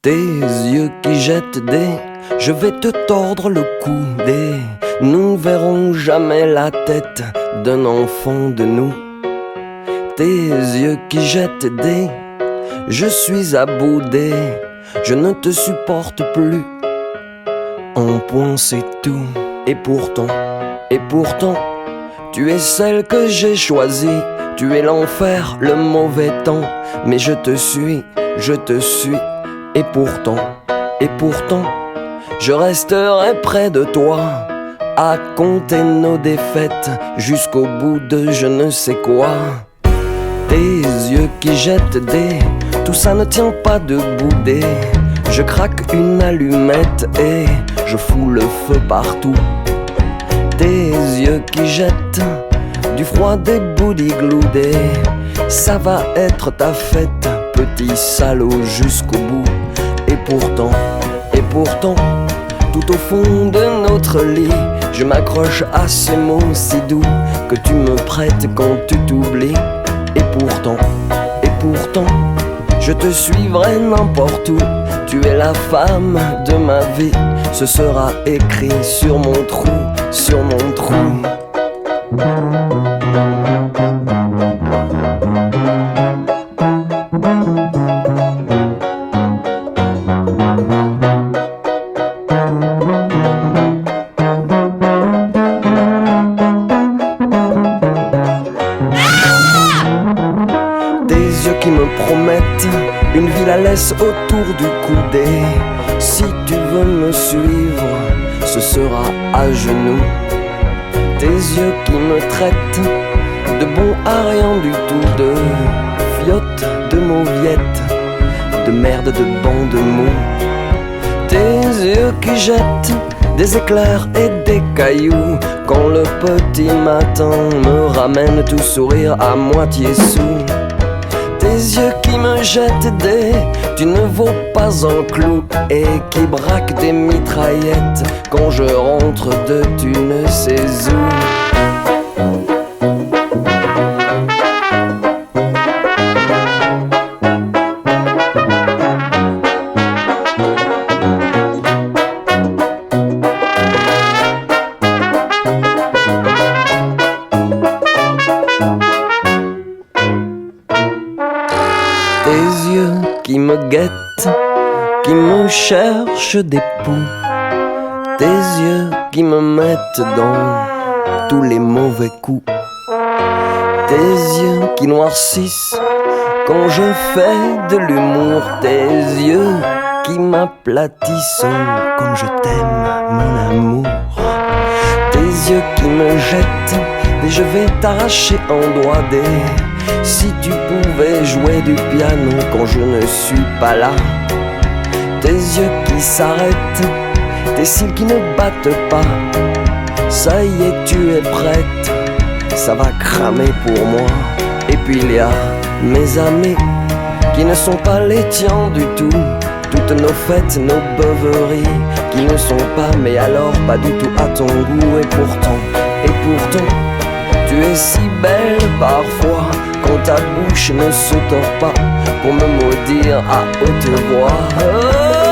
Tes yeux qui jettent des je vais te tordre le cou des nous ne verrons jamais la tête d'un enfant de nous. Tes yeux qui jettent des je suis à bout des je ne te supporte plus. Un point c'est tout. Et pourtant, tu es celle que j'ai choisie. Tu es l'enfer, le mauvais temps. Mais je te suis. Et pourtant, je resterai près de toi, à compter nos défaites jusqu'au bout de je ne sais quoi. Tes yeux qui jettent des tout ça ne tient pas debout des je craque une allumette et je fous le feu partout. Tes yeux qui jettent du froid des boudigloux des ça va être ta fête, petit salaud jusqu'au bout. Et pourtant, tout au fond de notre lit, je m'accroche à ces mots si doux que tu me prêtes quand tu t'oublies. Et pourtant, je te suivrai n'importe où. Tu es la femme de ma vie, ce sera écrit sur mon trou. Qui me promettent une vie la laisse autour du coude. Si tu veux me suivre, ce sera à genoux. Tes yeux qui me traitent de bon à rien du tout, de fiotte, de mauviette, de merde, de bande mou. Tes yeux qui jettent des éclairs et des cailloux quand le petit matin me ramène tout sourire à moitié sous. Tes yeux qui me jettent des tu ne vaux pas un clou et qui braquent des mitraillettes quand je rentre de tu ne sais où. Tes yeux qui me guettent, qui me cherchent des poux. Tes yeux qui me mettent dans tous les mauvais coups. Tes yeux qui noircissent quand je fais de l'humour. Tes yeux qui m'aplatissent comme je t'aime mon amour. Tes yeux qui me jettent et je vais t'arracher un doigt des si tu pouvais jouer du piano quand je ne suis pas là. Tes yeux qui s'arrêtent, tes cils qui ne battent pas. Ça y est, tu es prête, ça va cramer pour moi. Et puis il y a mes amis qui ne sont pas les tiens du tout. Toutes nos fêtes, nos beuveries qui ne sont pas, mais alors pas du tout à ton goût. Et pourtant, tu es si belle parfois quand ta bouche ne se tord pas pour me maudire à haute voix.